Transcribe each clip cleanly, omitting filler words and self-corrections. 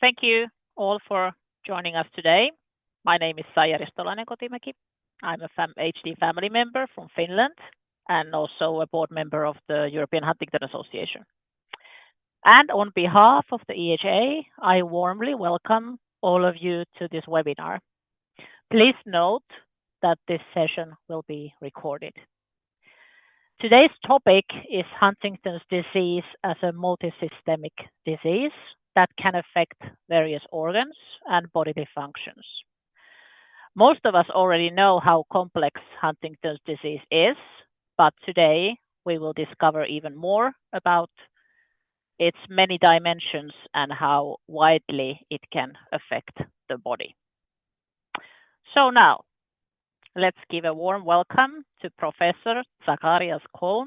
Thank you all for joining us today. My name is Zacharias. I'm a HD family member from Finland and also a board member of the European Huntington Association. And on behalf of the EHA, I warmly welcome all of you to this webinar. Please note that this session will be recorded. Today's topic is Huntington's disease as a multisystemic disease that can affect various organs and bodily functions. Most of us already know how complex Huntington's disease is, but today we will discover even more about its many dimensions and how widely it can affect the body. So now, let's give a warm welcome to Professor Zacharias Kohl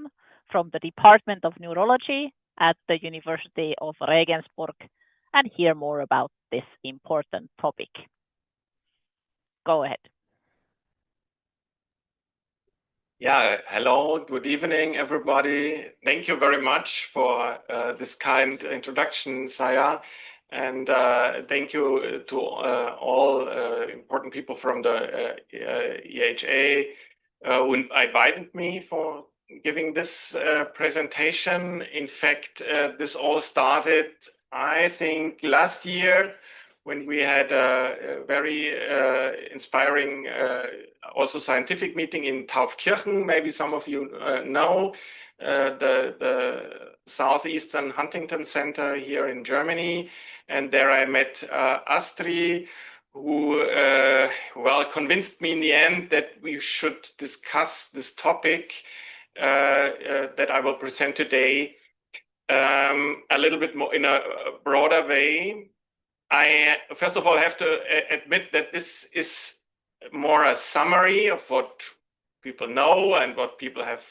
from the Department of Neurology at the University of Regensburg and hear more about this important topic. Go ahead. Yeah, hello, good evening, everybody. Thank you very much for this kind introduction, Saya. And thank you to all important people from the EHA who invited me for giving this presentation. In fact, this all started, I think, last year when we had a very inspiring, also scientific meeting in Taufkirchen. Maybe some of you know the Southeastern Huntington Center here in Germany. And there I met Astrid, who convinced me in the end that we should discuss this topic that I will present today a little bit more in a broader way. I, first of all, have to admit that this is more a summary of what people know and what people have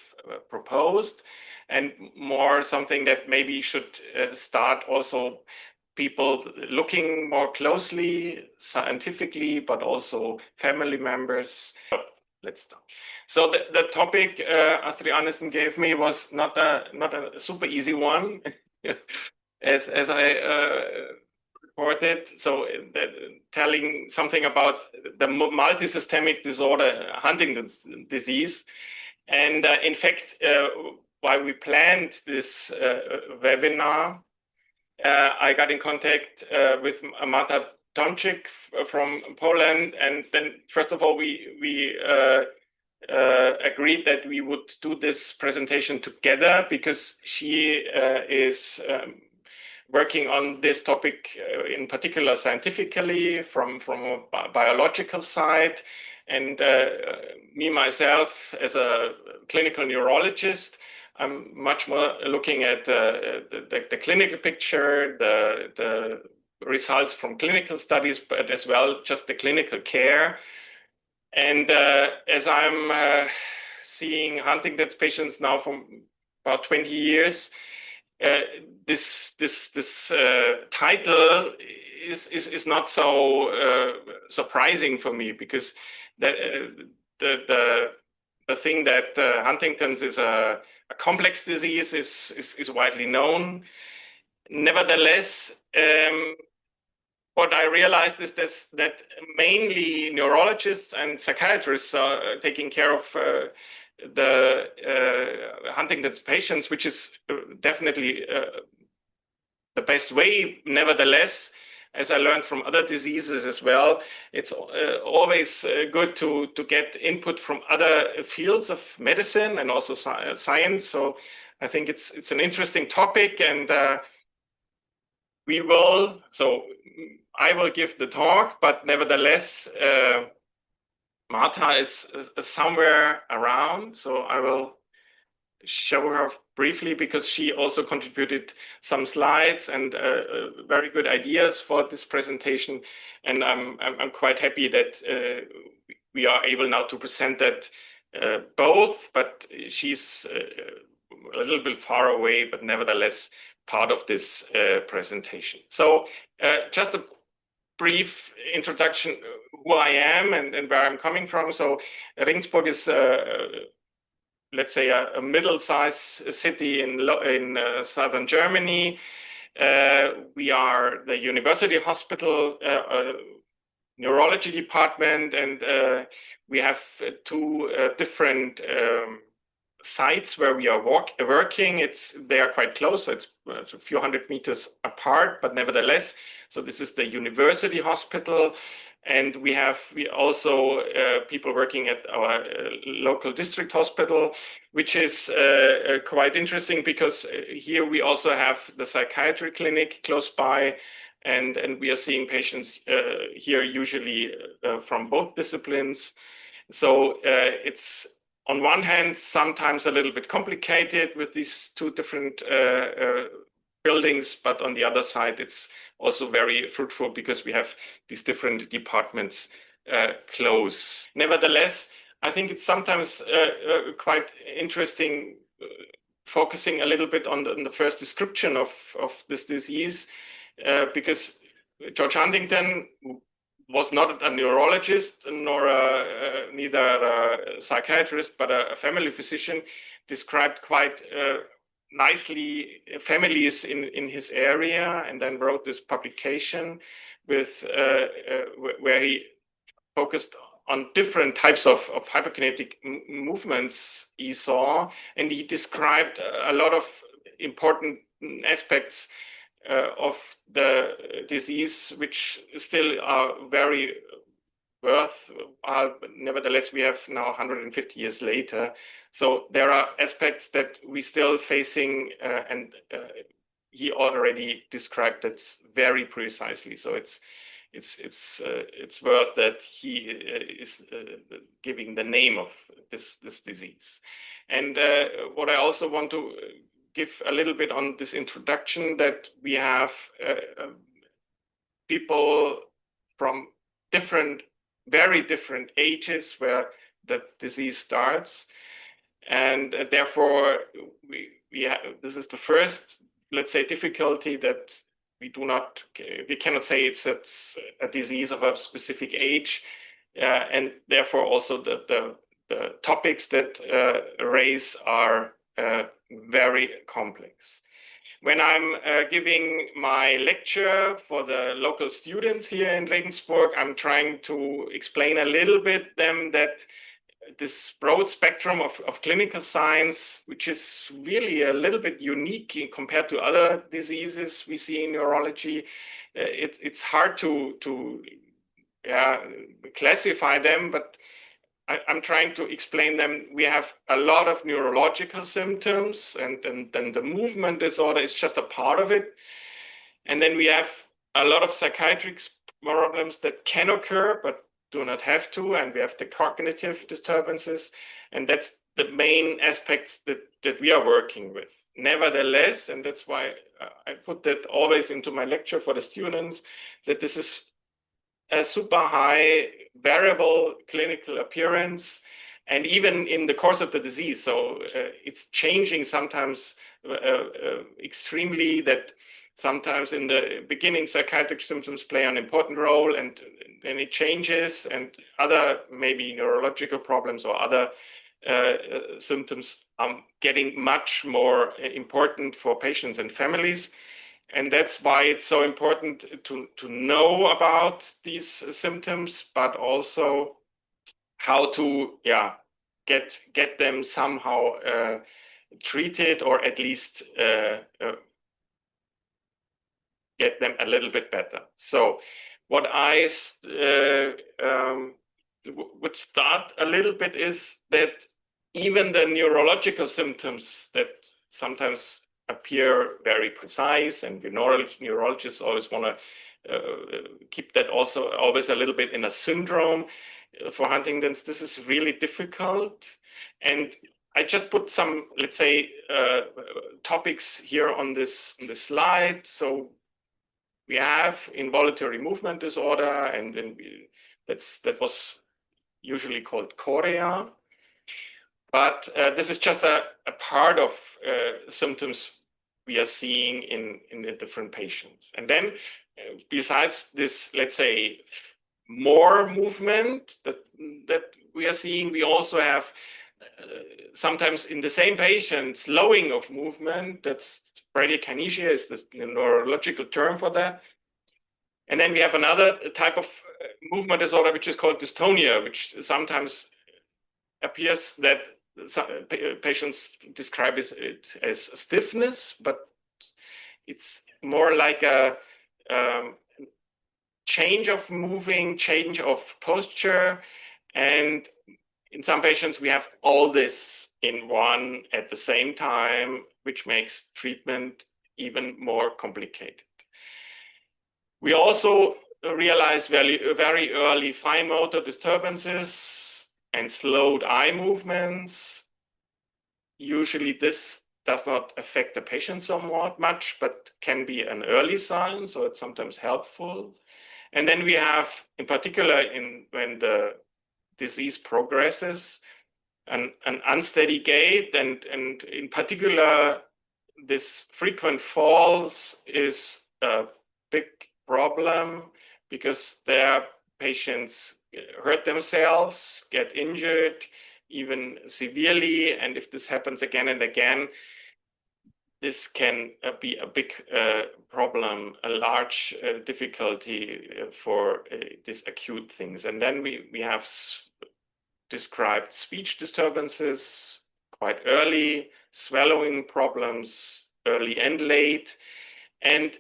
proposed, and more something that maybe should start also people looking more closely, scientifically, but also family members. Let's start. So the topic Astrid Andersen gave me was not a super easy one, as I reported. So telling something about the multisystemic disorder, Huntington's disease. And in fact, while we planned this webinar, I got in contact with Marta Tomczyk from Poland. And then, first of all, we agreed that we would do this presentation together because she is working on this topic in particular scientifically from a biological side. And me, myself, as a clinical neurologist, I'm much more looking at the clinical picture, the results from clinical studies, but as well just the clinical care. And as I'm seeing Huntington's patients now for about 20 years, this title is not so surprising for me, because the thing that Huntington's is a complex disease is widely known. Nevertheless, what I realized is that mainly neurologists and psychiatrists are taking care of the Huntington's patients, which is definitely the best way. Nevertheless, as I learned from other diseases as well, it's always good to get input from other fields of medicine and also science. So I think it's an interesting topic, and I will give the talk, but nevertheless, Marta is somewhere around, so I will show her briefly, because she also contributed some slides and very good ideas for this presentation. And I'm quite happy that we are able now to present that both, but she's a little bit far away, but nevertheless part of this presentation. So just a brief introduction who I am and where I'm coming from. So Regensburg is let's say a middle-sized city in southern Germany. We are the university hospital neurology department, and we have two different sites where we are working. They are quite close, so it's a few hundred meters apart, but nevertheless. So this is the university hospital, and we also people working at our local district hospital, which is quite interesting because here we also have the psychiatry clinic close by, and we are seeing patients here usually from both disciplines. So it's on one hand sometimes a little bit complicated with these two different buildings, but on the other side it's also very fruitful because we have these different departments close. Nevertheless, I think it's sometimes quite interesting focusing a little bit on the first description of this disease, because George Huntington was not a neurologist nor neither a psychiatrist, but a family physician, described quite nicely families in his area, and then wrote this publication with where he focused on different types of hyperkinetic movements he saw, and he described a lot of important aspects of the disease, which still are very worthwhile. Nevertheless, we have now 150 years later. So there are aspects that we still facing, and he already described that very precisely. So it's worth that he is giving the name of this disease. And what I also want to give a little bit on this introduction, that we have people from very different ages where the disease starts, and therefore this is the first, let's say, difficulty, that we cannot say it's a disease of a specific age, and therefore also the topics that raise are very complex. When I'm giving my lecture for the local students here in Regensburg, I'm trying to explain a little bit them that this broad spectrum of clinical science, which is really a little bit unique compared to other diseases we see in neurology, it's hard to classify them, but I'm trying to explain them. We have a lot of neurological symptoms, and then the movement disorder is just a part of it. And then we have a lot of psychiatric problems that can occur, but do not have to. And we have the cognitive disturbances, and that's the main aspects that we are working with. Nevertheless, and that's why I put that always into my lecture for the students, that this is a super high variable clinical appearance, and even in the course of the disease. So it's changing sometimes extremely, that sometimes in the beginning psychiatric symptoms play an important role, and then it changes, and other maybe neurological problems or other symptoms are getting much more important for patients and families. And that's why it's so important to know about these symptoms, but also how to get them somehow treated, or at least get them a little bit better. So what I would start a little bit is that even the neurological symptoms that sometimes appear very precise, and neurologists always want to keep that also always a little bit in a syndrome. For Huntington's, this is really difficult, and I just put some, let's say, topics here on this slide. So we have involuntary movement disorder, and then that was usually called chorea. But this is just a part of symptoms we are seeing in the different patients. And then besides this, let's say, more movement that we are seeing, we also have sometimes in the same patient, slowing of movement. That's bradykinesia is the neurological term for that. And then we have another type of movement disorder, which is called dystonia, which sometimes appears that some patients describe it as stiffness, but it's more like a change of moving, change of posture. And in some patients, we have all this in one at the same time, which makes treatment even more complicated. We also realize very early fine motor disturbances and slowed eye movements. Usually this does not affect the patient somewhat much, but can be an early sign, so it's sometimes helpful. And then we have, in particular, when the disease progresses, an unsteady gait, and in particular, this frequent falls is a big problem because their patients hurt themselves, get injured, even severely, and if this happens again and again, this can be a big problem, a large difficulty for these acute things. And then we have described speech disturbances quite early, swallowing problems early and late. And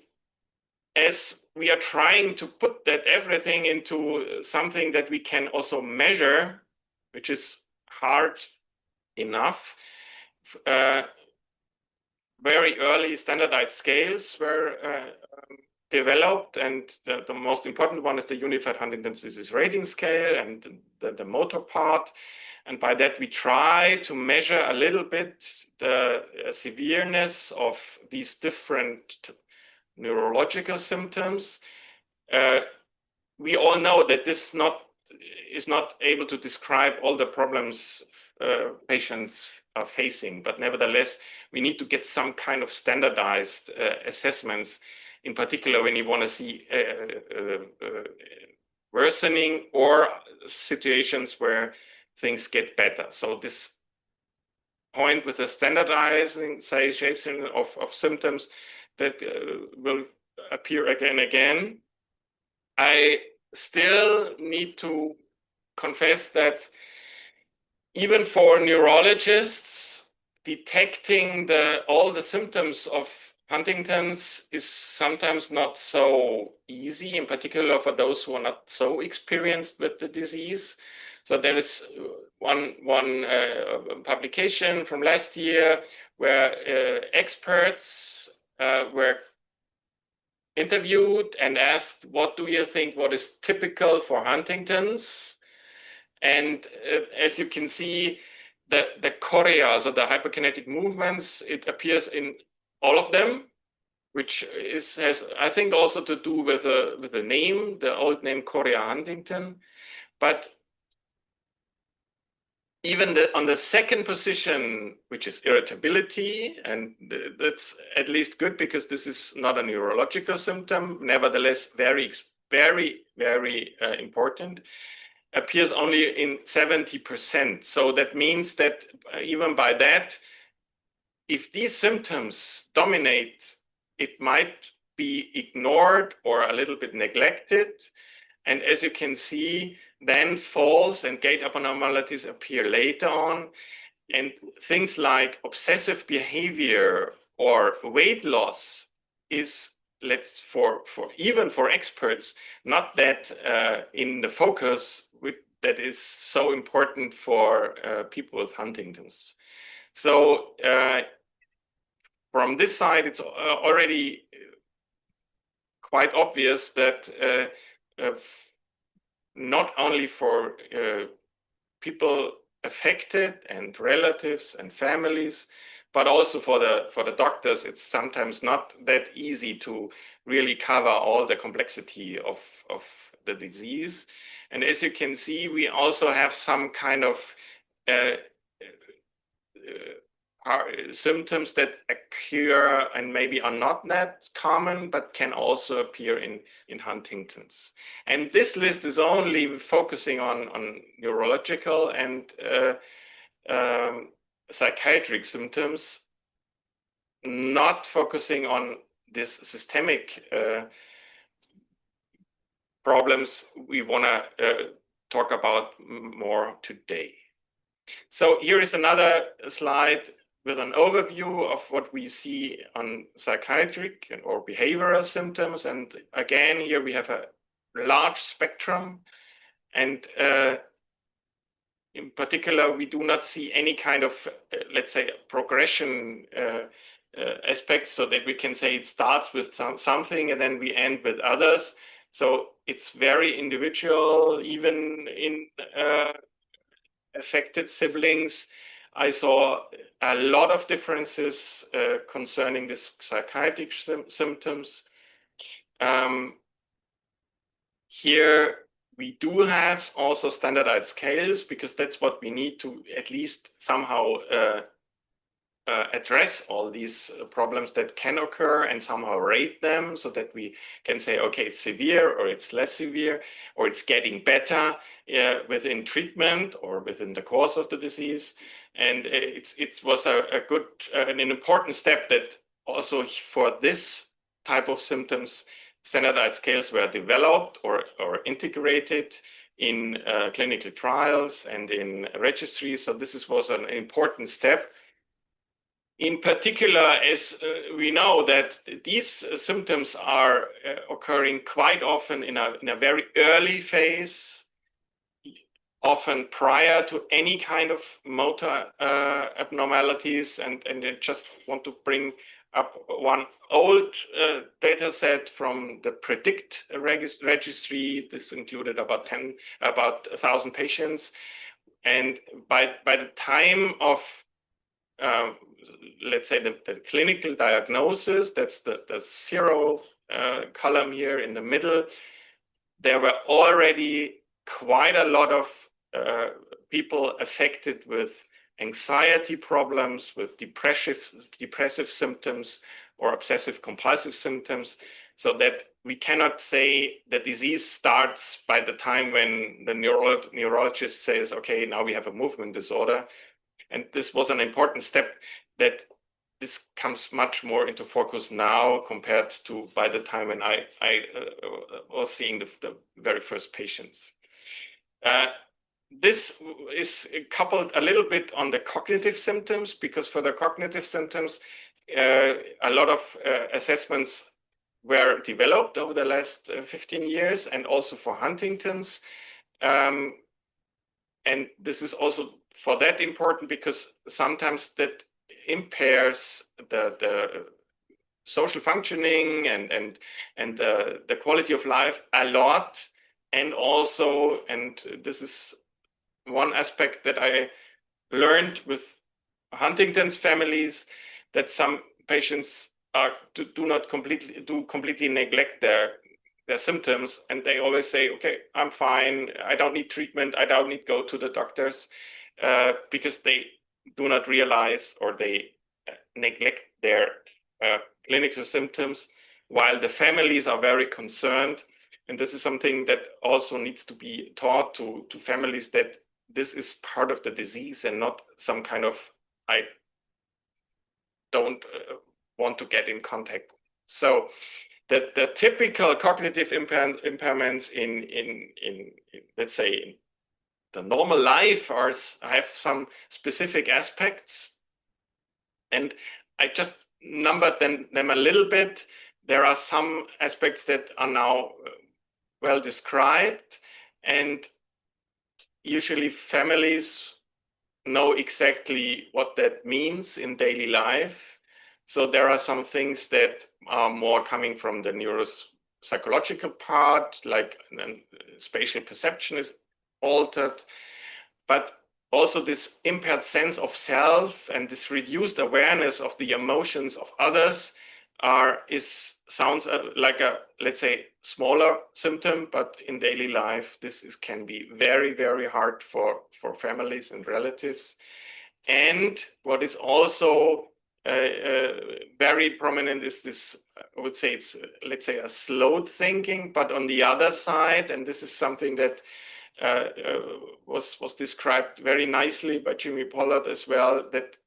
as we are trying to put that everything into something that we can also measure, which is hard enough, very early standardized scales were developed, and the most important one is the Unified Huntington Disease Rating Scale and the motor part. And by that, we try to measure a little bit the severeness of these different neurological symptoms. We all know that this is not able to describe all the problems patients are facing, but nevertheless, we need to get some kind of standardized assessments, in particular when you want to see worsening or situations where things get better. So this point with the standardization of symptoms that will appear again and again, I still need to confess that even for neurologists, detecting all the symptoms of Huntington's is sometimes not so easy, in particular for those who are not so experienced with the disease. So there is one publication from last year where experts were interviewed and asked, what do you think, what is typical for Huntington's? And as you can see, the chorea, so the hyperkinetic movements, it appears in all of them, which has, I think, also to do with the name, the old name chorea Huntington. But even on the second position, which is irritability, and that's at least good because this is not a neurological symptom, nevertheless, very, very, very important, appears only in 70%. So that means that even by that, if these symptoms dominate, it might be ignored or a little bit neglected. And as you can see, then falls and gait abnormalities appear later on. And things like obsessive behavior or weight loss is, even for experts, not that in the focus that is so important for people with Huntington's. So from this side, it's already quite obvious that not only for people affected and relatives and families, but also for the doctors, it's sometimes not that easy to really cover all the complexity of the disease. And as you can see, we also have some kind of symptoms that occur and maybe are not that common, but can also appear in Huntington's. And this list is only focusing on neurological and psychiatric symptoms, not focusing on this systemic problems we want to talk about more today. So here is another slide with an overview of what we see on psychiatric or behavioral symptoms. And again, here we have a large spectrum. And in particular, we do not see any kind of, let's say, progression aspects, so that we can say it starts with something and then we end with others. So it's very individual, even in affected siblings. I saw a lot of differences concerning this psychiatric symptoms. Here we do have also standardized scales, because that's what we need to at least somehow address all these problems that can occur and somehow rate them, so that we can say, okay, it's severe or it's less severe, or it's getting better within treatment or within the course of the disease. And it was a good, an important step that also for this type of symptoms, standardized scales were developed or integrated in clinical trials and in registries. So this was an important step. In particular, as we know that these symptoms are occurring quite often in a very early phase, often prior to any kind of motor abnormalities. And I just want to bring up one old data set from the PREDICT registry. This included about 1,000 patients. And by the time of let's say the clinical diagnosis, that's the zero column here in the middle, there were already quite a lot of people affected with anxiety problems, with depressive symptoms or obsessive compulsive symptoms, so that we cannot say the disease starts by the time when the neurologist says, okay, now we have a movement disorder. And this was an important step, that this comes much more into focus now compared to by the time when I was seeing the very first patients. This is coupled a little bit on the cognitive symptoms, because for the cognitive symptoms, a lot of assessments were developed over the last 15 years, and also for Huntington's. And this is also for that important, because sometimes that impairs the social functioning and the quality of life a lot. And also, and this is one aspect that I learned with Huntington's families, that some patients do completely neglect their symptoms, and they always say, okay, I'm fine, I don't need treatment, I don't need to go to the doctors, because they do not realize, or they neglect their clinical symptoms, while the families are very concerned. And this is something that also needs to be taught to families, that this is part of the disease and not some kind of, I don't want to get in contact. So the typical cognitive impairments in let's say the normal life have some specific aspects, and I just numbered them a little bit. There are some aspects that are now well described, and usually families know exactly what that means in daily life. So there are some things that are more coming from the neuropsychological part, like spatial perception is altered, but also this impaired sense of self and this reduced awareness of the emotions of others sounds like a, let's say, smaller symptom, but in daily life, this can be very, very hard for families and relatives. And what is also very prominent is this, I would say it's, let's say, a slowed thinking, but on the other side, and this is something that was described very nicely by Jimmy Pollard as well, that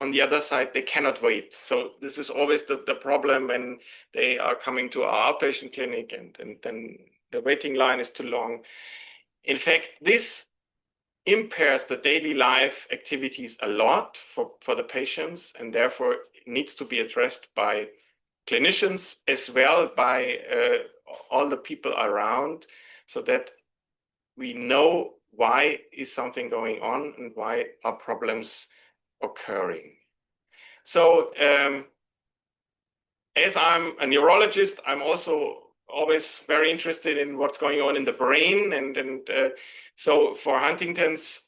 on the other side, they cannot wait. So this is always the problem when they are coming to our outpatient clinic and then the waiting line is too long. In fact, this impairs the daily life activities a lot for the patients, and therefore it needs to be addressed by clinicians as well by all the people around, so that we know why is something going on and why are problems occurring. So as I'm a neurologist, I'm also always very interested in what's going on in the brain. And so for Huntington's,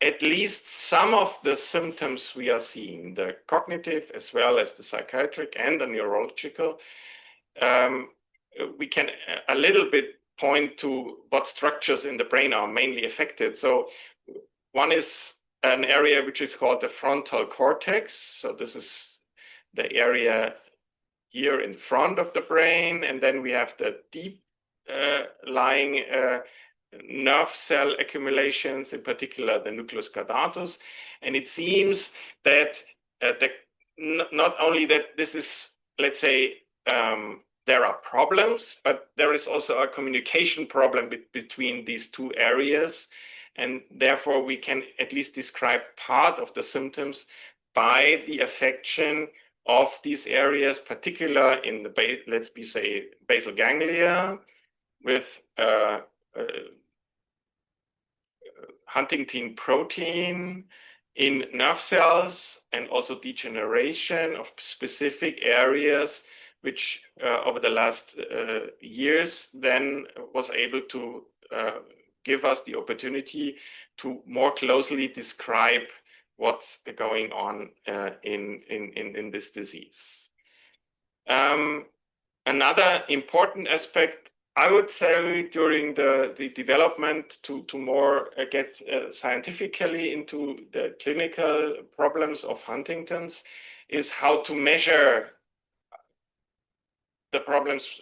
at least some of the symptoms we are seeing, the cognitive as well as the psychiatric and the neurological, we can a little bit point to what structures in the brain are mainly affected. So one is an area which is called the frontal cortex. So this is the area here in front of the brain. And then we have the deep lying nerve cell accumulations, in particular the nucleus caudatus. And it seems that not only that this is, let's say, there are problems, but there is also a communication problem between these two areas. And therefore, we can at least describe part of the symptoms by the affection of these areas, particularly in the, let's say, basal ganglia with Huntingtin protein in nerve cells, and also degeneration of specific areas, which over the last years then was able to give us the opportunity to more closely describe what's going on in this disease. Another important aspect, I would say, during the development to more get scientifically into the clinical problems of Huntington's, is how to measure the problems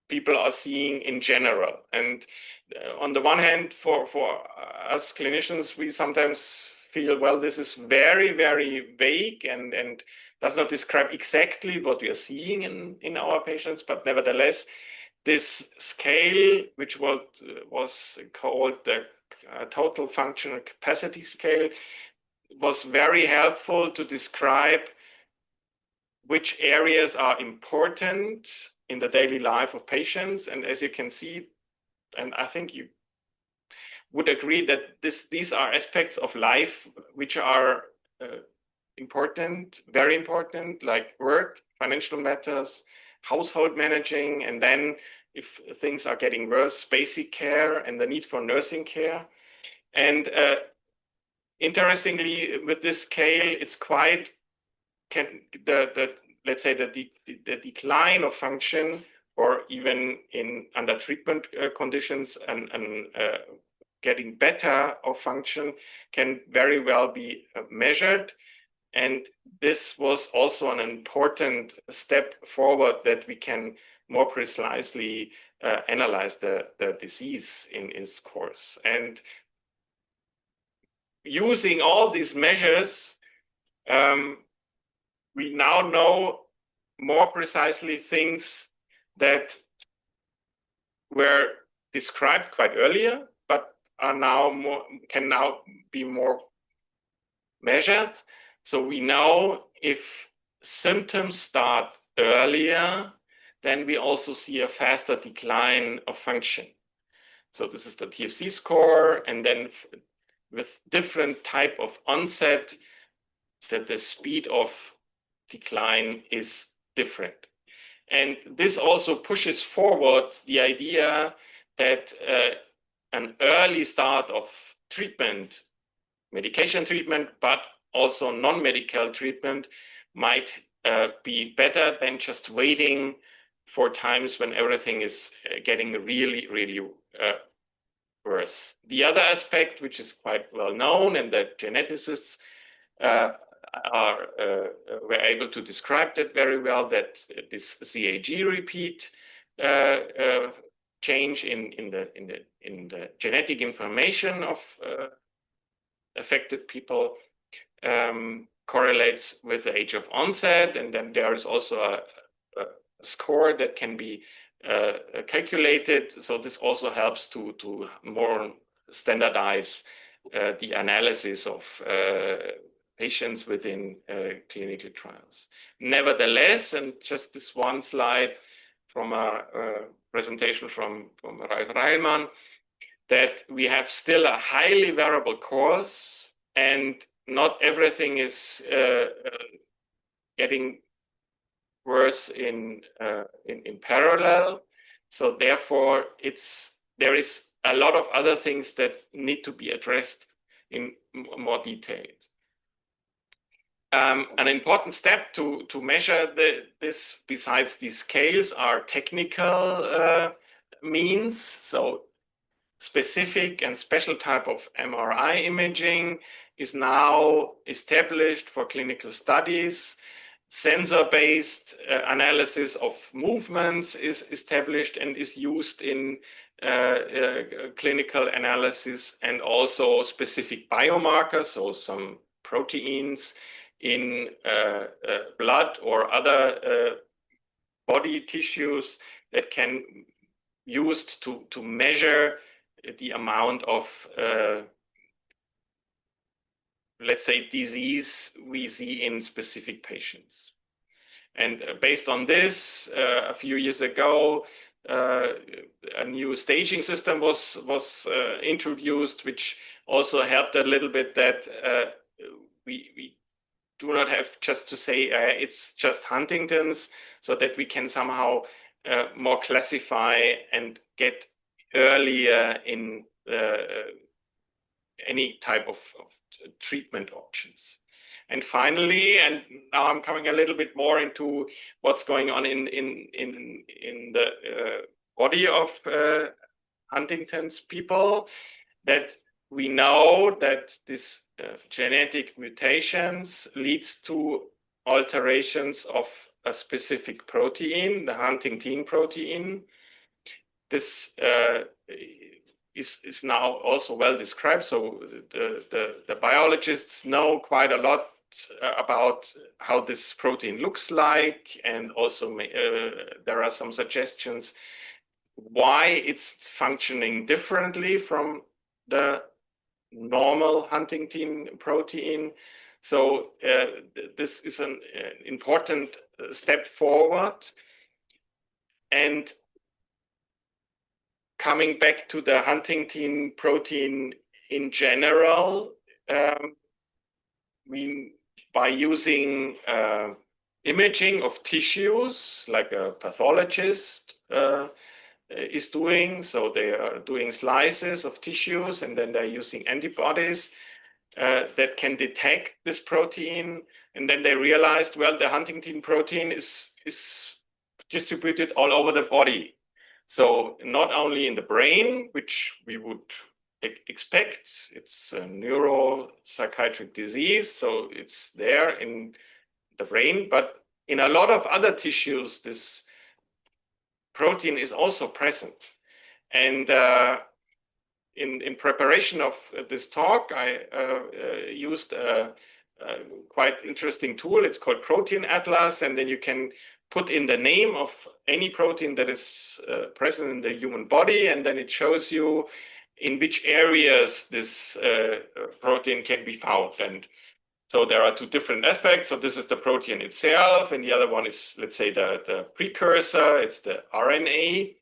people are seeing in general. And on the one hand, for us clinicians, we sometimes feel, well, this is very, very vague and does not describe exactly what we are seeing in our patients, but nevertheless, this scale, which was called the total functional capacity scale, was very helpful to describe which areas are important in the daily life of patients. And as you can see, and I think you would agree that these are aspects of life which are important, very important, like work, financial matters, household managing, and then if things are getting worse, basic care and the need for nursing care. And interestingly, with this scale, it's quite let's say the decline of function, or even under treatment conditions and getting better of function, can very well be measured. And this was also an important step forward, that we can more precisely analyze the disease in its course. And using all these measures, we now know more precisely things that were described quite earlier, but are now can now be more measured. So we know if symptoms start earlier, then we also see a faster decline of function. So this is the TFC score, and then with different type of onset, that the speed of decline is different. And this also pushes forward the idea that an early start of treatment, medication treatment, but also non-medical treatment, might be better than just waiting for times when everything is getting really, really worse. The other aspect, which is quite well known, and that geneticists were able to describe that very well, that this CAG repeat change in the genetic information of affected people correlates with the age of onset, and then there is also a score that can be calculated. So this also helps to more standardize the analysis of patients within clinical trials. Nevertheless, and just this one slide from a presentation from Ralf Reilmann, that we have still a highly variable course, and not everything is getting worse in parallel. So therefore, there is a lot of other things that need to be addressed in more detail. An important step to measure this, besides these scales, are technical means. So specific and special type of MRI imaging is now established for clinical studies. Sensor-based analysis of movements is established and is used in clinical analysis, and also specific biomarkers, so some proteins in blood or other body tissues that can used to measure the amount of let's say disease we see in specific patients. And based on this, a few years ago, a new staging system was introduced, which also helped a little bit that we do not have just to say it's just Huntington's, so that we can somehow more classify and get earlier in any type of treatment options. And finally, and now I'm coming a little bit more into what's going on in the body of Huntington's people, that we know that this genetic mutations leads to alterations of a specific protein, the Huntingtin protein. This is now also well described. So the biologists know quite a lot about how this protein looks like, and also there are some suggestions why it's functioning differently from the normal Huntingtin protein. So this is an important step forward. And coming back to the Huntingtin protein in general, by using imaging of tissues, like a pathologist is doing, so they are doing slices of tissues, and then they're using antibodies that can detect this protein. And then they realized, well, the Huntingtin protein is distributed all over the body. So not only in the brain, which we would expect, it's a neuropsychiatric disease, so it's there in the brain, but in a lot of other tissues, this protein is also present. And in preparation of this talk, I used a quite interesting tool. It's called Protein Atlas, and then you can put in the name of any protein that is present in the human body, and then it shows you in which areas this protein can be found. And so there are two different aspects. So this is the protein itself, and the other one is, let's say, the precursor. It's the RNA.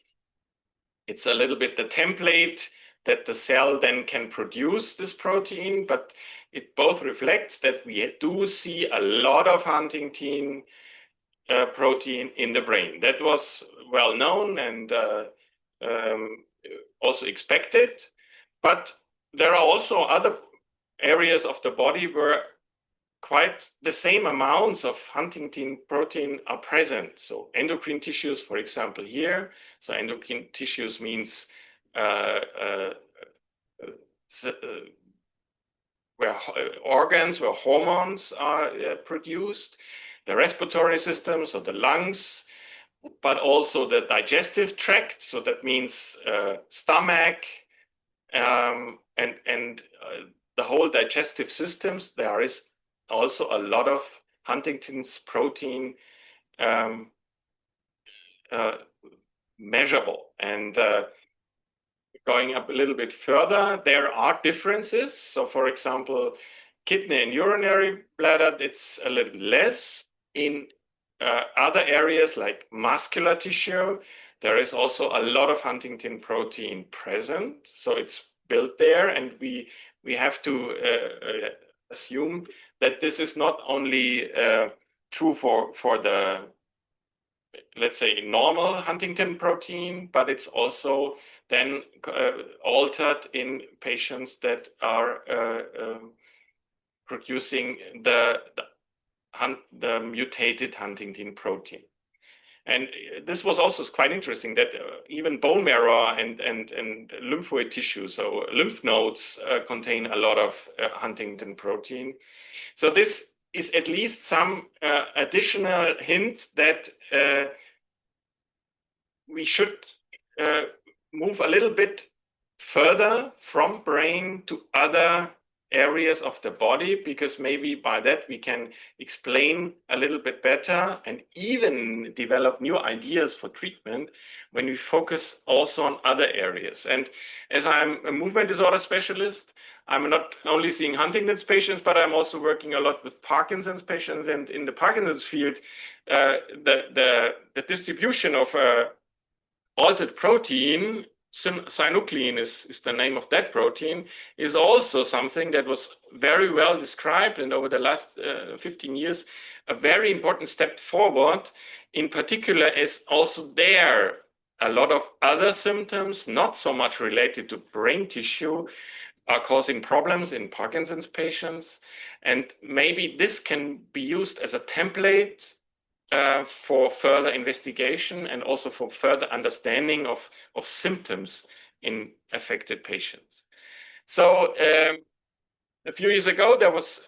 It's a little bit the template that the cell then can produce this protein, but it both reflects that we do see a lot of Huntingtin protein in the brain. That was well known and also expected, but there are also other areas of the body where quite the same amounts of Huntingtin protein are present. So endocrine tissues, for example, here. So endocrine tissues means where organs, where hormones are produced. The respiratory system, so the lungs, but also the digestive tract. So that means stomach and the whole digestive systems. There is also a lot of Huntington's protein measurable. And going up a little bit further, there are differences. So for example, kidney and urinary bladder, it's a little less. In other areas like muscular tissue, there is also a lot of Huntingtin protein present. So it's built there, and we have to assume that this is not only true for the, let's say, normal Huntingtin protein, but it's also then altered in patients that are producing the mutated Huntingtin protein. And this was also quite interesting that even bone marrow and lymphoid tissue, so lymph nodes, contain a lot of Huntingtin protein. So this is at least some additional hint that we should move a little bit further from brain to other areas of the body, because maybe by that we can explain a little bit better and even develop new ideas for treatment when we focus also on other areas. And as I'm a movement disorder specialist, I'm not only seeing Huntington's patients, but I'm also working a lot with Parkinson's patients. And in the Parkinson's field, the distribution of altered protein, synuclein is the name of that protein, is also something that was very well described, and over the last 15 years, a very important step forward, in particular, as also there a lot of other symptoms, not so much related to brain tissue, are causing problems in Parkinson's patients. And maybe this can be used as a template for further investigation and also for further understanding of symptoms in affected patients. So a few years ago, there was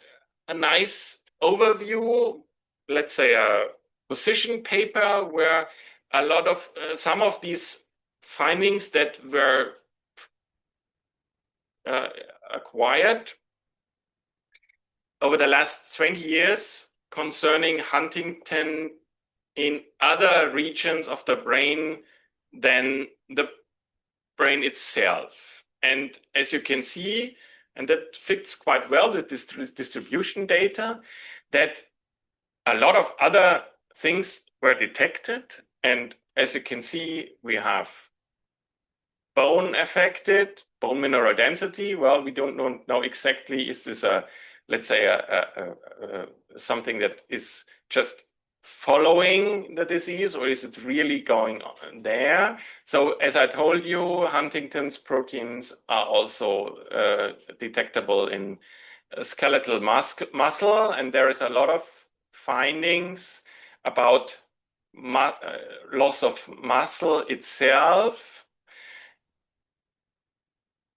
a nice overview, let's say a position paper, where a lot of some of these findings that were acquired over the last 20 years concerning Huntington in other regions of the brain than the brain itself. And as you can see, and that fits quite well with this distribution data, that a lot of other things were detected. And as you can see, we have bone affected, bone mineral density. Well, we don't know exactly, is this a, let's say, something that is just following the disease, or is it really going on there? So as I told you, Huntington's proteins are also detectable in skeletal muscle, and there is a lot of findings about loss of muscle itself,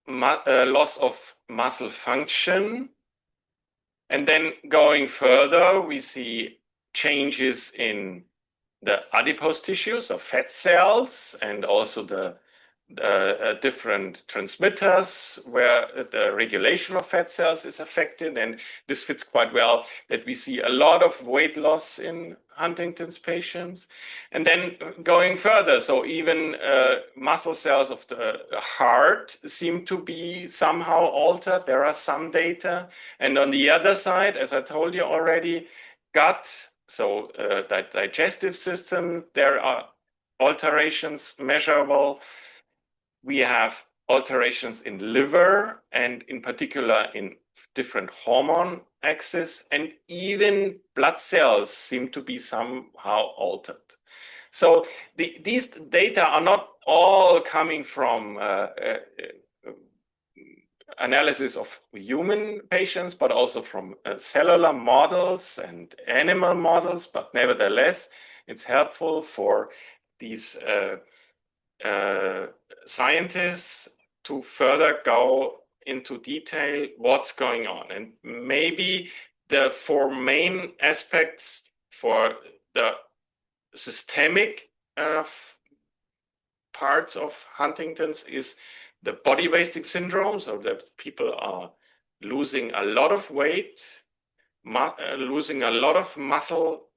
loss of muscle function. And then going further, we see changes in the adipose tissues of fat cells, and also the different transmitters where the regulation of fat cells is affected. And this fits quite well that we see a lot of weight loss in Huntington's patients. And then going further, so even muscle cells of the heart seem to be somehow altered. There are some data. And on the other side, as I told you already, gut, so the digestive system, there are alterations measurable. We have alterations in liver, and in particular in different hormone axes, and even blood cells seem to be somehow altered. So these data are not all coming from analysis of human patients, but also from cellular models and animal models. But nevertheless, it's helpful for these scientists to further go into detail what's going on. And maybe the four main aspects for the systemic parts of Huntington's is the body wasting syndrome, so that people are losing a lot of weight, losing a lot of muscle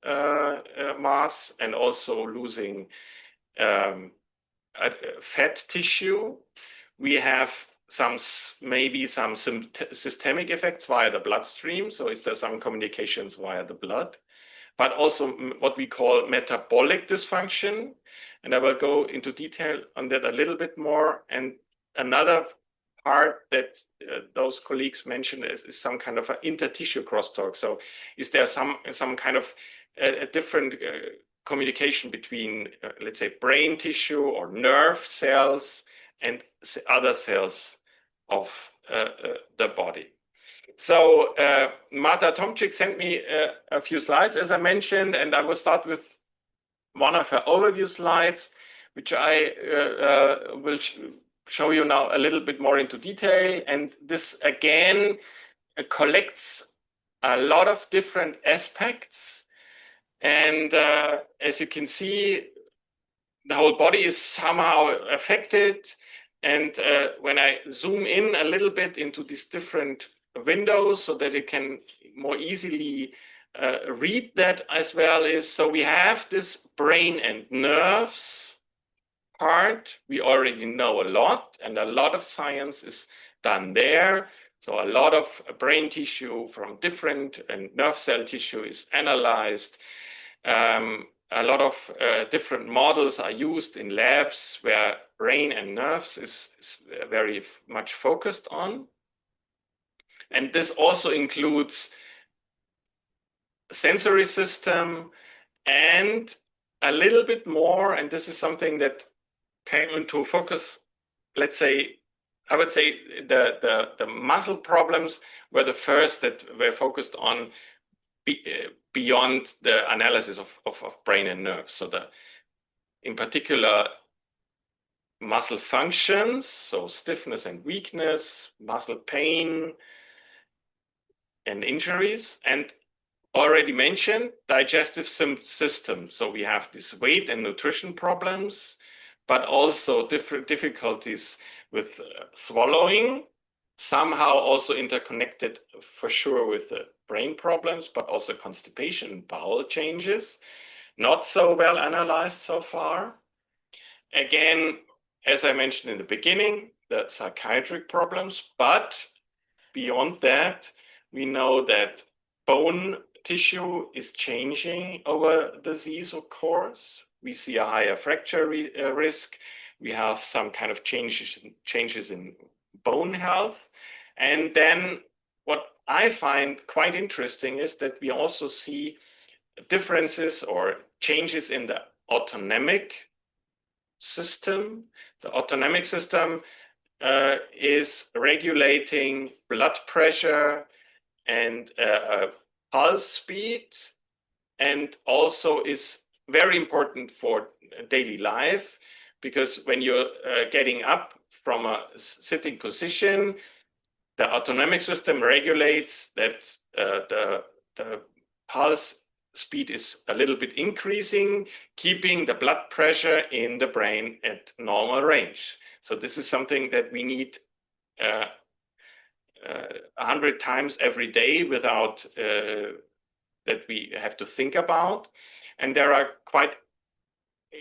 mass, and also losing fat tissue. We have maybe some systemic effects via the bloodstream. So is there some communications via the blood? But also what we call metabolic dysfunction. And I will go into detail on that a little bit more. And another part that those colleagues mentioned is some kind of an intertissue crosstalk. So is there some kind of a different communication between, let's say, brain tissue or nerve cells and other cells of the body? So Marta Tomczyk sent me a few slides, as I mentioned, and I will start with one of her overview slides, which I will show you now a little bit more into detail. And this again collects a lot of different aspects. And as you can see, the whole body is somehow affected. And when I zoom in a little bit into these different windows so that you can more easily read that as well, is so we have this brain and nerves part. We already know a lot, and a lot of science is done there. So a lot of brain tissue from different and nerve cell tissue is analyzed. A lot of different models are used in labs where brain and nerves is very much focused on. And this also includes sensory system and a little bit more, and this is something that came into focus, let's say, I would say the muscle problems were the first that were focused on beyond the analysis of brain and nerves. So in particular, muscle functions, so stiffness and weakness, muscle pain and injuries, and already mentioned digestive system. So we have this weight and nutrition problems, but also different difficulties with swallowing, somehow also interconnected for sure with the brain problems, but also constipation, bowel changes, not so well analyzed so far. Again, as I mentioned in the beginning, the psychiatric problems, but beyond that, we know that bone tissue is changing over disease, of course. We see a higher fracture risk. We have some kind of changes in bone health. And then what I find quite interesting is that we also see differences or changes in the autonomic system. The autonomic system is regulating blood pressure and pulse speed, and also is very important for daily life, because when you're getting up from a sitting position, the autonomic system regulates that the pulse speed is a little bit increasing, keeping the blood pressure in the brain at normal range. So this is something that we need 100 times every day without that we have to think about. And there are quite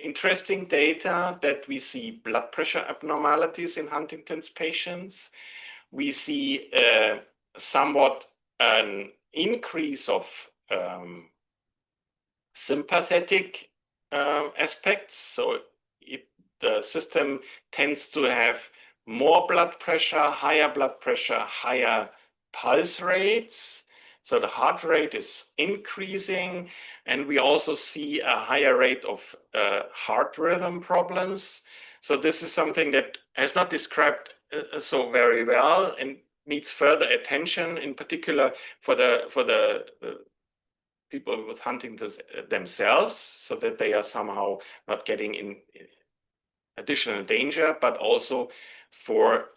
interesting data that we see blood pressure abnormalities in Huntington's patients. We see somewhat an increase of sympathetic aspects. So the system tends to have more blood pressure, higher pulse rates. So the heart rate is increasing, and we also see a higher rate of heart rhythm problems. So this is something that has not described so very well and needs further attention, in particular for the people with Huntington's themselves, so that they are somehow not getting in additional danger, but also for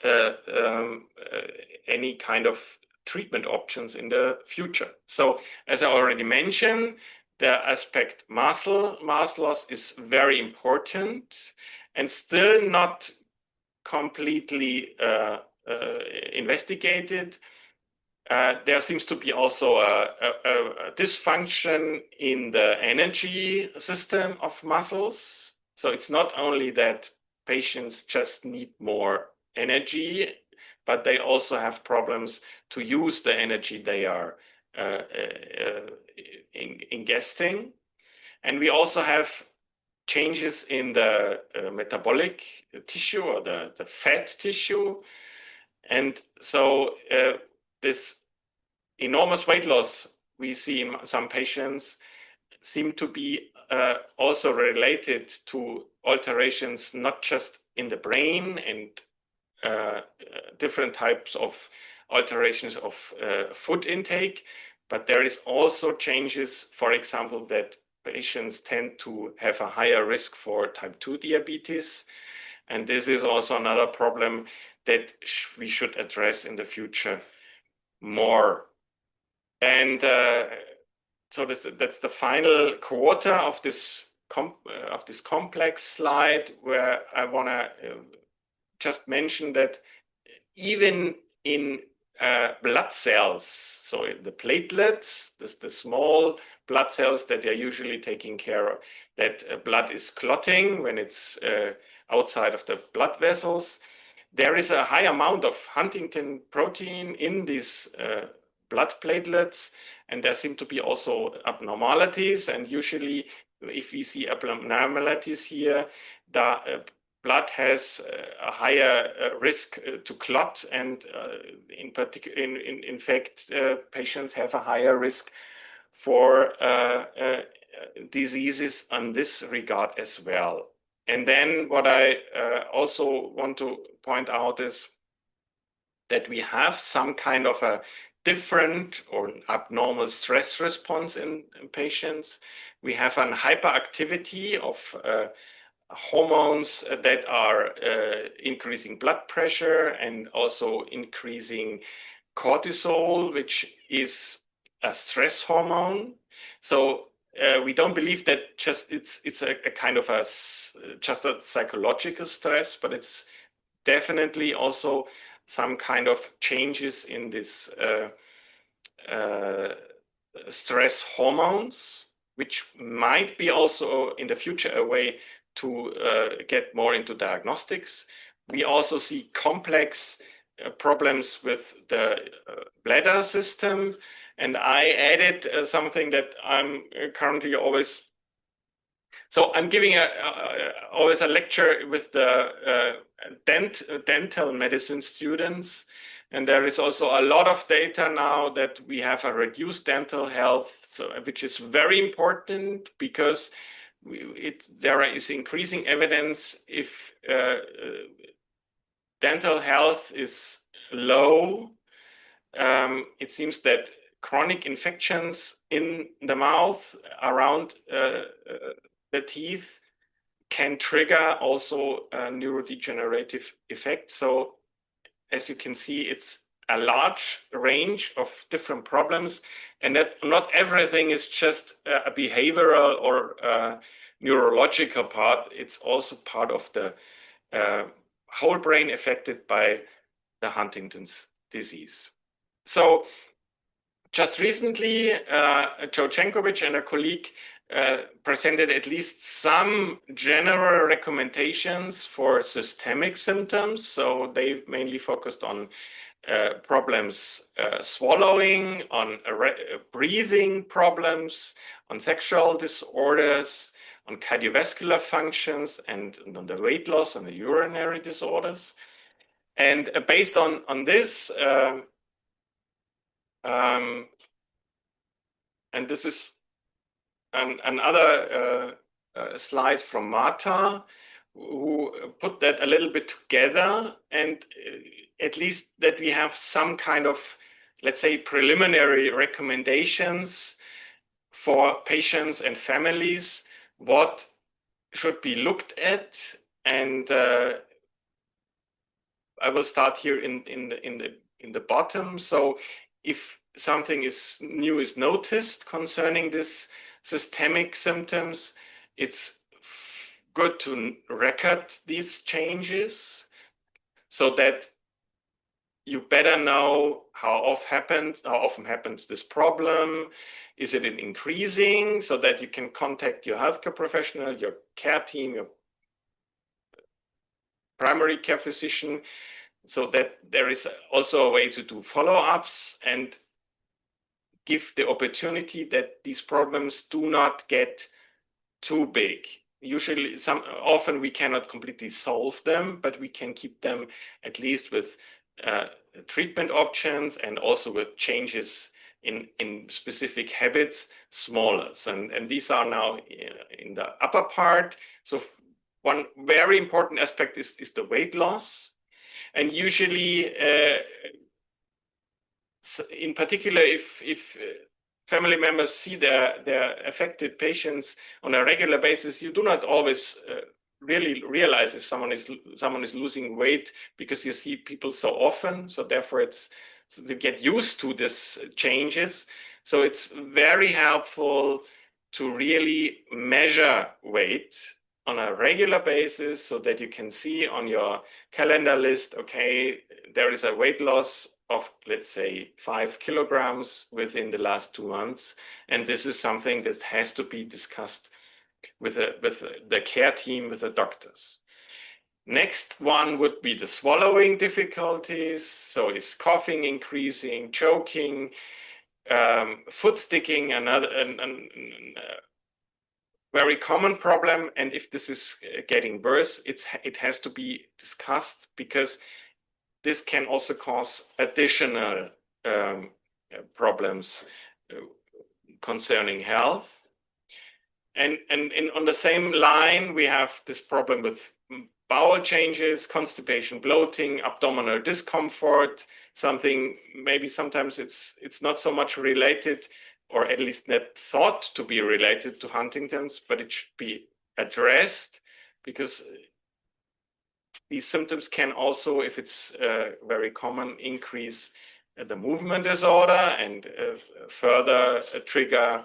any kind of treatment options in the future. So as I already mentioned, the aspect muscle mass loss is very important and still not completely investigated. There seems to be also a dysfunction in the energy system of muscles. So it's not only that patients just need more energy, but they also have problems to use the energy they are ingesting. And we also have changes in the metabolic tissue or the fat tissue. And so this enormous weight loss we see in some patients seem to be also related to alterations not just in the brain and different types of alterations of food intake, but there is also changes, for example, that patients tend to have a higher risk for type 2 diabetes. And this is also another problem that we should address in the future more. And so that's the final quarter of this complex slide, where I want to just mention that even in blood cells, so in the platelets, the small blood cells that are usually taking care of, that blood is clotting when it's outside of the blood vessels, there is a high amount of Huntington protein in these blood platelets, and there seem to be also abnormalities. And usually, if we see abnormalities here, the blood has a higher risk to clot, and in fact, patients have a higher risk for diseases on this regard as well. And then what I also want to point out is that we have some kind of a different or abnormal stress response in patients. We have an hyperactivity of hormones that are increasing blood pressure and also increasing cortisol, which is a stress hormone. So we don't believe that just it's a kind of just a psychological stress, but it's definitely also some kind of changes in this stress hormones, which might be also in the future a way to get more into diagnostics. We also see complex problems with the bladder system. And I added something that I'm currently always, so I'm giving always a lecture with the dental medicine students. And there is also a lot of data now that we have a reduced dental health, which is very important because there is increasing evidence if dental health is low, it seems that chronic infections in the mouth around the teeth can trigger also neurodegenerative effects. So as you can see, it's a large range of different problems, and that not everything is just a behavioral or neurological part. It's also part of the whole brain affected by the Huntington's disease. So just recently, Joe Jankovic and a colleague presented at least some general recommendations for systemic symptoms. So they've mainly focused on problems swallowing, on breathing problems, on sexual disorders, on cardiovascular functions, and on the weight loss and the urinary disorders. And based on this, and this is another slide from Marta, who put that a little bit together, and at least that we have some kind of, let's say, preliminary recommendations for patients and families, what should be looked at. And I will start here in the bottom. So if something new is noticed concerning this systemic symptoms, it's good to record these changes so that you better know how often happens this problem. Is it increasing, so that you can contact your healthcare professional, your care team, your primary care physician, so that there is also a way to do follow-ups and give the opportunity that these problems do not get too big. Usually, often we cannot completely solve them, but we can keep them at least with treatment options and also with changes in specific habits smaller. And these are now in the upper part. So one very important aspect is the weight loss. And usually, in particular, if family members see their affected patients on a regular basis, you do not always really realize if someone is losing weight, because you see people so often. So therefore, so they get used to these changes. So it's very helpful to really measure weight on a regular basis, so that you can see on your calendar list, okay, there is a weight loss of, let's say, 5 kilograms within the last 2 months. And this is something that has to be discussed with the care team, with the doctors. Next one would be the swallowing difficulties. So is coughing increasing, choking, foot sticking, another very common problem. And if this is getting worse, it has to be discussed, because this can also cause additional problems concerning health. And on the same line, we have this problem with bowel changes, constipation, bloating, abdominal discomfort, something maybe sometimes it's not so much related, or at least not thought to be related to Huntington's, but it should be addressed, because these symptoms can also, if it's very common, increase the movement disorder and further trigger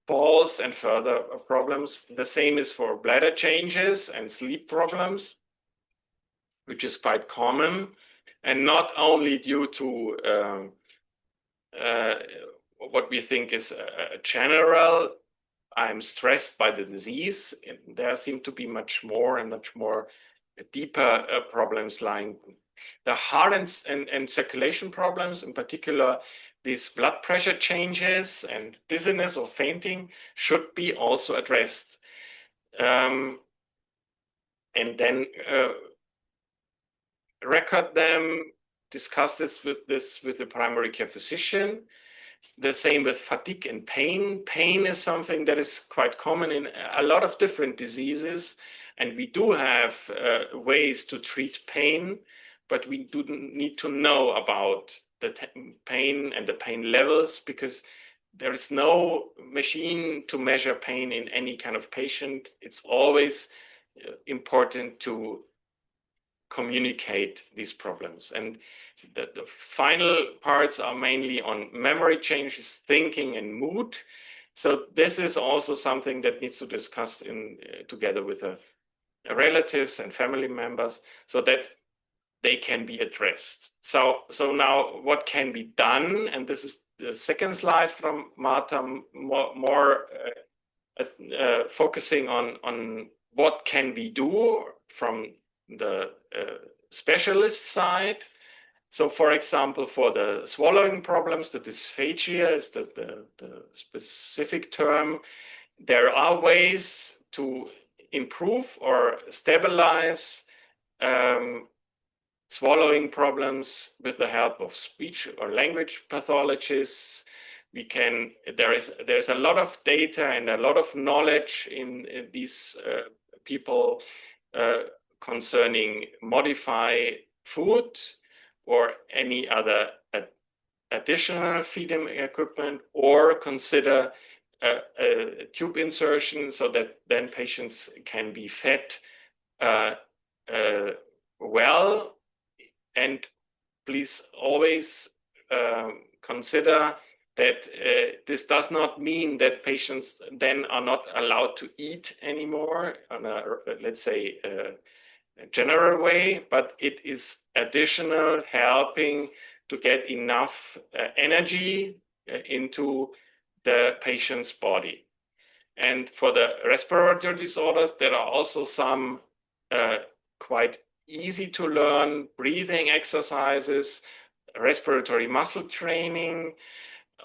falls and further problems. The same is for bladder changes and sleep problems, which is quite common, and not only due to what we think is a general, I'm stressed by the disease. There seem to be much more deeper problems lying. The heart and circulation problems, in particular, these blood pressure changes and dizziness or fainting, should be also addressed. And then record them, discuss this with the primary care physician. The same with fatigue and pain. Pain is something that is quite common in a lot of different diseases, and we do have ways to treat pain, but we do need to know about the pain and the pain levels, because there is no machine to measure pain in any kind of patient. It's always important to communicate these problems. And the final parts are mainly on memory changes, thinking, and mood. So this is also something that needs to discuss together with the relatives and family members, so that they can be addressed. So now what can be done? And this is the second slide from Marta, more focusing on what can we do from the specialist side. So, for example, for the swallowing problems, the dysphagia is the specific term. There are ways to improve or stabilize swallowing problems with the help of speech or language pathologists. There's a lot of data and a lot of knowledge in these people concerning modify food or any other additional feeding equipment, or consider a tube insertion, so that then patients can be fed well. And please always consider that this does not mean that patients then are not allowed to eat anymore on a, let's say, a general way, but it is additional helping to get enough energy into the patient's body. And for the respiratory disorders, there are also some quite easy to learn breathing exercises, respiratory muscle training,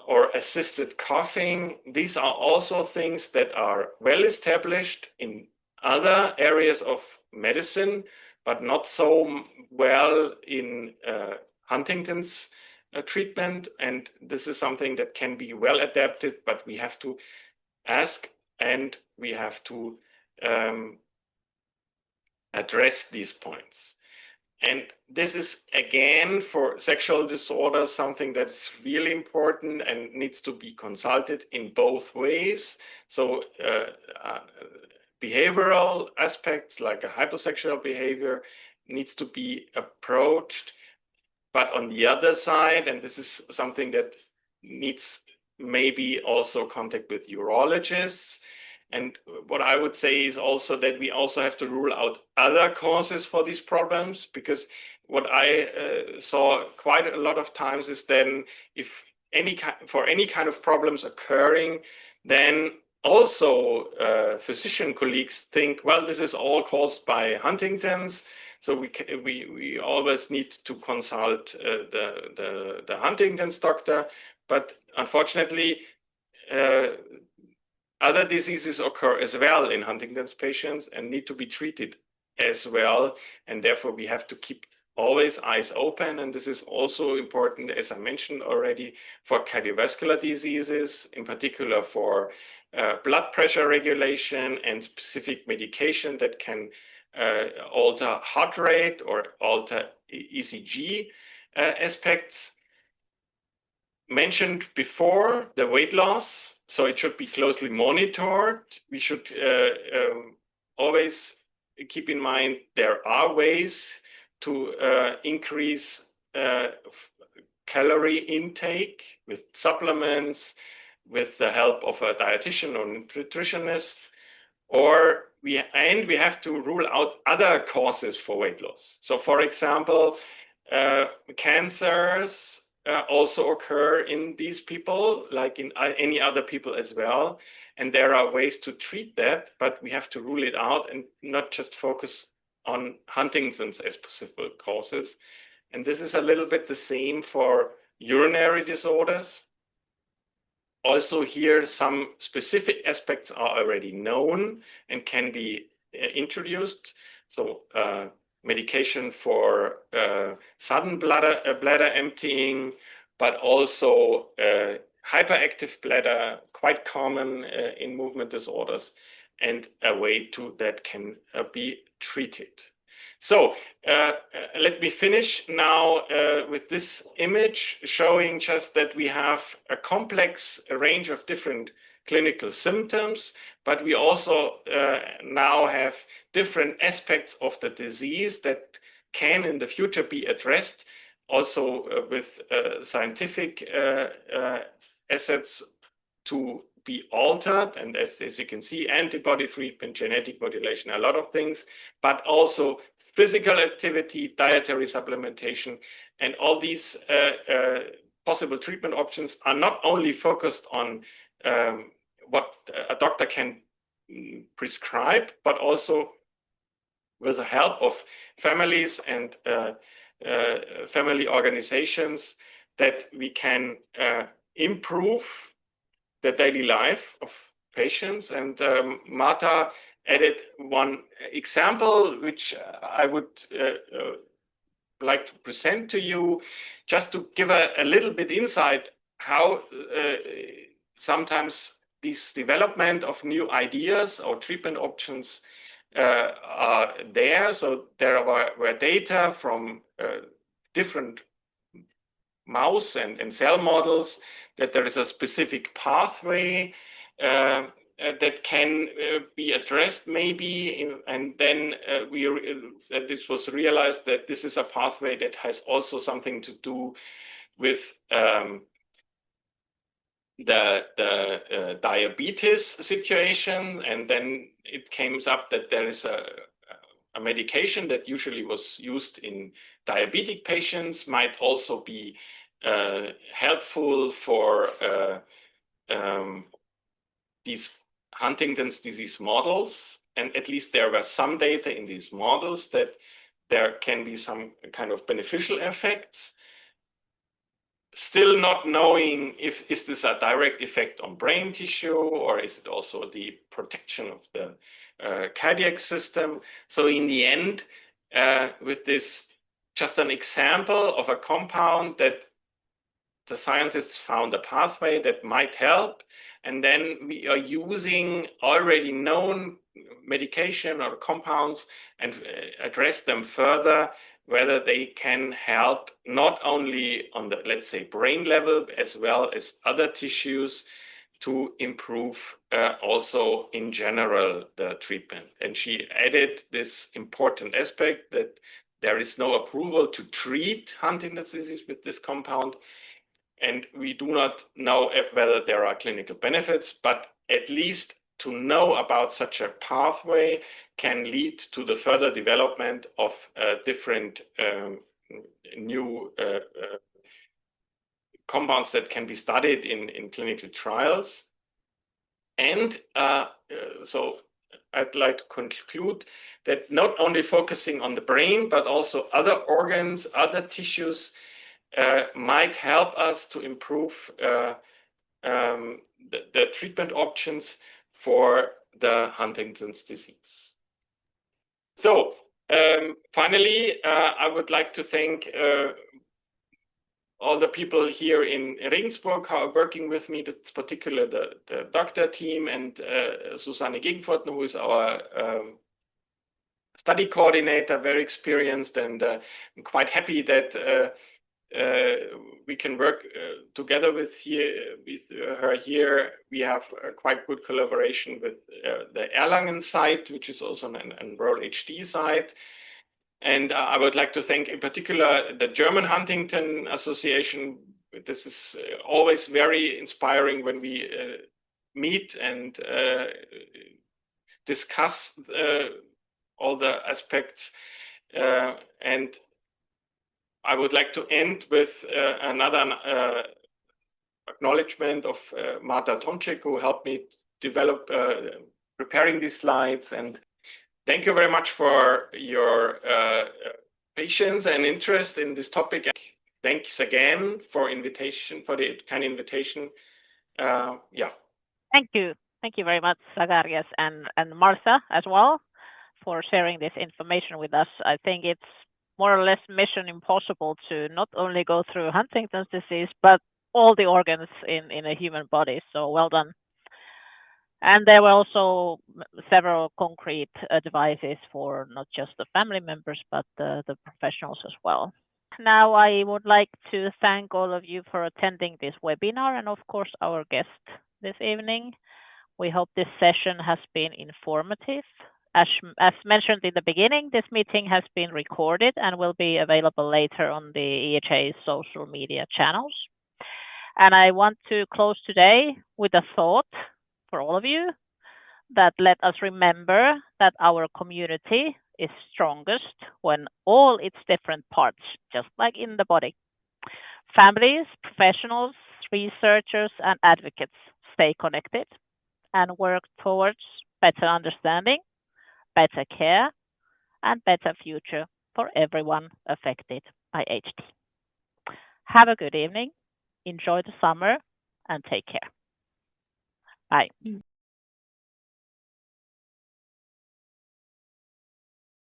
or assisted coughing. These are also things that are well established in other areas of medicine, but not so well in Huntington's treatment. And this is something that can be well adapted, but we have to ask and we have to address these points. And this is, again, for sexual disorders, something that's really important and needs to be consulted in both ways. So behavioral aspects like a hyposexual behavior needs to be approached. But on the other side, and this is something that needs maybe also contact with urologists. And what I would say is also that we also have to rule out other causes for these problems, because what I saw quite a lot of times is then if for any kind of problems occurring, then also physician colleagues think, well, this is all caused by Huntington's. So we always need to consult the Huntington's doctor. But unfortunately, other diseases occur as well in Huntington's patients and need to be treated as well. And therefore, we have to keep always eyes open. And this is also important, as I mentioned already, for cardiovascular diseases, in particular for blood pressure regulation and specific medication that can alter heart rate or alter ECG aspects. Mentioned before, the weight loss, so it should be closely monitored. We should always keep in mind there are ways to increase calorie intake with supplements, with the help of a dietitian or nutritionist, or we have to rule out other causes for weight loss. So, for example, cancers also occur in these people, like in any other people as well. And there are ways to treat that, but we have to rule it out and not just focus on Huntington's as possible causes. And this is a little bit the same for urinary disorders. Also here, some specific aspects are already known and can be introduced. So medication for sudden bladder emptying, but also hyperactive bladder, quite common in movement disorders, and a way to that can be treated. So let me finish now with this image showing just that we have a complex range of different clinical symptoms, but we also now have different aspects of the disease that can in the future be addressed also with scientific assets to be altered. And as you can see, antibody treatment, genetic modulation, a lot of things, but also physical activity, dietary supplementation, and all these possible treatment options are not only focused on what a doctor can prescribe, but also with the help of families and family organizations that we can improve the daily life of patients. And Marta added one example, which I would like to present to you, just to give a little bit insight how sometimes this development of new ideas or treatment options are there. So there were data from different mouse and cell models that there is a specific pathway that can be addressed maybe, and then this was realized that this is a pathway that has also something to do with the diabetes situation, and then it came up that there is a medication that usually was used in diabetic patients might also be helpful for these Huntington's disease models. And at least there were some data in these models that there can be some kind of beneficial effects. Still not knowing if is this a direct effect on brain tissue, or is it also the protection of the cardiac system. So in the end, with this, just an example of a compound that the scientists found a pathway that might help, and then we are using already known medication or compounds and address them further, whether they can help not only on the, let's say, brain level, as well as other tissues to improve also in general the treatment. And she added this important aspect that there is no approval to treat Huntington's disease with this compound. And we do not know whether there are clinical benefits, but at least to know about such a pathway can lead to the further development of different new compounds that can be studied in clinical trials. And so I'd like to conclude that not only focusing on the brain, but also other organs, other tissues might help us to improve the treatment options for the Huntington's disease. So finally, I would like to thank all the people here in Regensburg who are working with me, particularly the doctor team, and Susanne Gegenforten, who is our study coordinator, very experienced, and I'm quite happy that we can work together with her here. We have a quite good collaboration with the Erlangen site, which is also an Enroll HD site. And I would like to thank in particular the German Huntington Association. This is always very inspiring when we meet and discuss all the aspects. And I would like to end with another acknowledgement of Marta Tomczyk, who helped me develop preparing these slides. And thank you very much for your patience and interest in this topic. Thanks again for the kind invitation. Yeah. Thank you. Thank you very much, Zacharias and Marta as well, for sharing this information with us. I think it's more or less mission impossible to not only go through Huntington's disease, but all the organs in a human body. So well done. And there were also several concrete advices for not just the family members, but the professionals as well. Now I would like to thank all of you for attending this webinar, and of course our guest this evening. We hope this session has been informative. As mentioned in the beginning, this meeting has been recorded and will be available later on the EHA's social media channels. And I want to close today with a thought for all of you, that let us remember that our community is strongest when all its different parts, just like in the body, families, professionals, researchers, and advocates stay connected and work towards better understanding, better care, and better future for everyone affected by HD. Have a good evening, enjoy the summer, and take care. Bye.